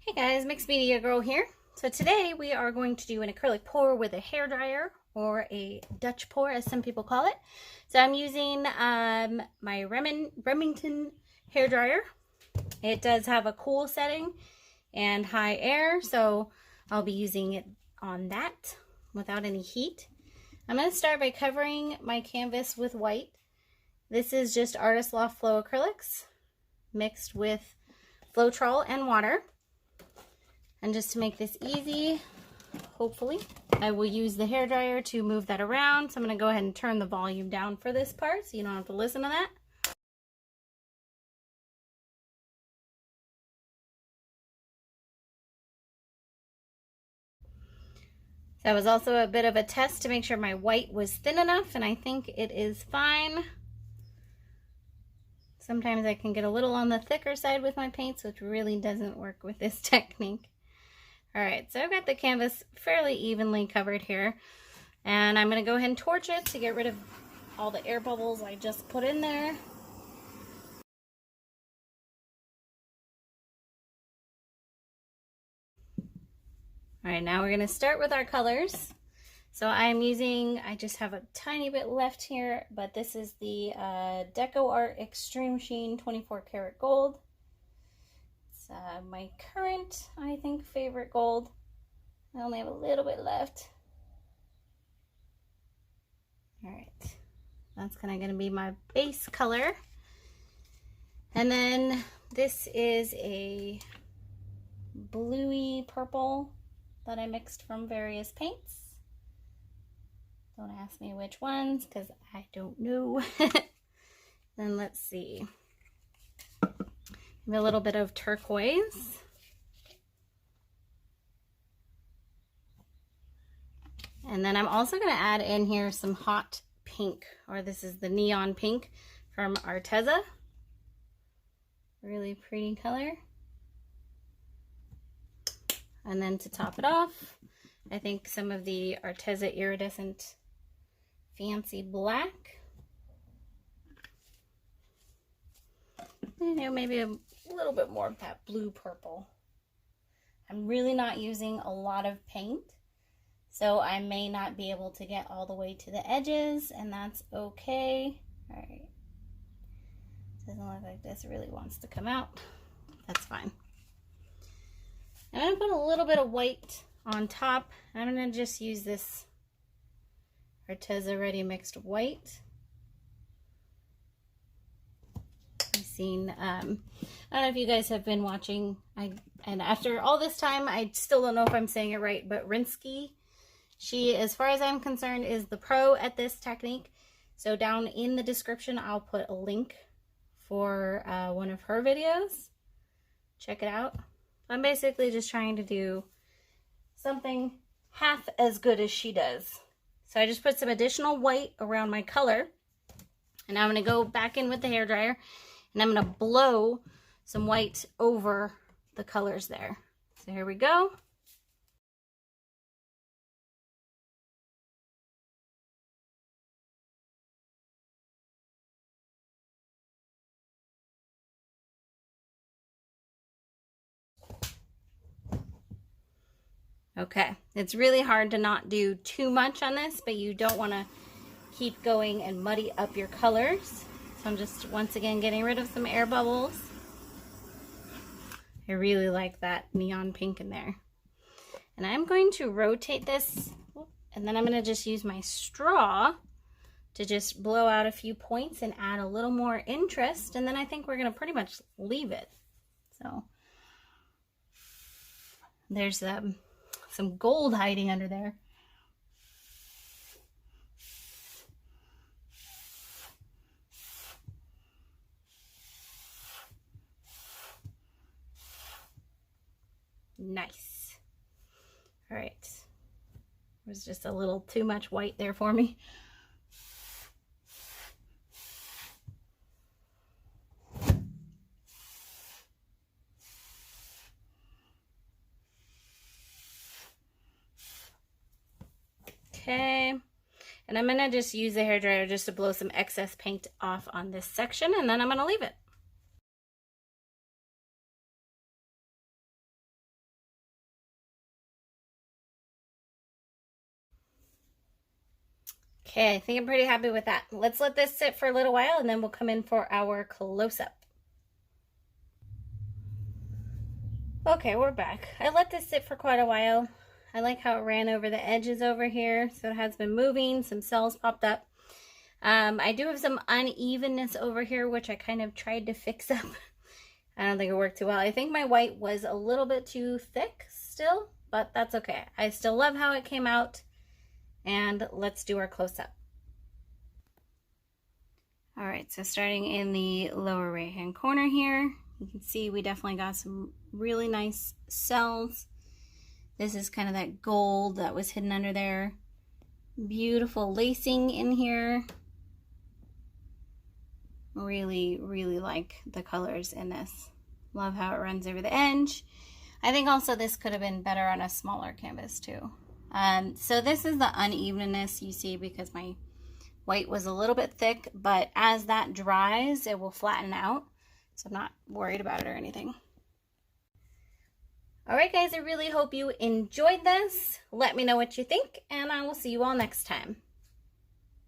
Hey guys, Mixed Media Girl here. So today we are going to do an acrylic pour with a hairdryer, or a Dutch pour as some people call it. So I'm using my Remington hairdryer. It does have a cool setting and high air, so I'll be using it on that without any heat. I'm going to start by covering my canvas with white. This is just Artist Loft Flow acrylics mixed with floetrol and water. And just to make this easy, hopefully, I will use the hairdryer to move that around. So I'm going to go ahead and turn the volume down for this part so you don't have to listen to that. That was also a bit of a test to make sure my white was thin enough, and I think it is fine. Sometimes I can get a little on the thicker side with my paints, which really doesn't work with this technique. Alright, so I've got the canvas fairly evenly covered here, and I'm going to go ahead and torch it to get rid of all the air bubbles I just put in there. Alright, now we're going to start with our colors. So I'm using, I just have a tiny bit left here, but this is the Decoart Extreme Sheen 24 karat gold. It's my current, I think, favorite gold. I only have a little bit left. Alright, that's kind of going to be my base color. And then this is a bluey purple that I mixed from various paints. Don't ask me which ones, because I don't know. Then let's see. A little bit of turquoise. And then I'm also going to add in here some hot pink, or this is the neon pink from Arteza. Really pretty color. And then to top it off, I think some of the Arteza iridescent fancy black. And maybe a little bit more of that blue purple. I'm really not using a lot of paint, so I may not be able to get all the way to the edges, and that's okay. All right. Doesn't look like this really wants to come out. That's fine. I'm going to put a little bit of white on top. I'm going to just use this Arteza Ready Mixed White. I've seen, I don't know if you guys have been watching, and after all this time, I still don't know if I'm saying it right, but Rinsky, she, as far as I'm concerned, is the pro at this technique. So down in the description, I'll put a link for one of her videos. Check it out. I'm basically just trying to do something half as good as she does. So I just put some additional white around my color, and I'm going to go back in with the hairdryer, and I'm going to blow some white over the colors there. So here we go. Okay, it's really hard to not do too much on this, but you don't want to keep going and muddy up your colors. So I'm just once again getting rid of some air bubbles. I really like that neon pink in there. And I'm going to rotate this, and then I'm going to just use my straw to just blow out a few points and add a little more interest, and then I think we're going to pretty much leave it. So there's some gold hiding under there. Nice. All right. There's just a little too much white there for me. Okay, and I'm going to just use the hairdryer just to blow some excess paint off on this section, and then I'm going to leave it. Okay, I think I'm pretty happy with that. Let's let this sit for a little while and then we'll come in for our close-up. Okay, we're back. I let this sit for quite a while. I like how it ran over the edges over here, so it has been moving, some cells popped up. I do have some unevenness over here, which I kind of tried to fix up. I don't think it worked too well. I think my white was a little bit too thick still, but that's okay. I still love how it came out, and let's do our close-up. All right, so starting in the lower right-hand corner here, you can see we definitely got some really nice cells. This is kind of that gold that was hidden under there. Beautiful lacing in here. Really, really like the colors in this. Love how it runs over the edge. I think also this could have been better on a smaller canvas too. So this is the unevenness you see because my white was a little bit thick, but as that dries, it will flatten out. So I'm not worried about it or anything. All right, guys, I really hope you enjoyed this. Let me know what you think, and I will see you all next time.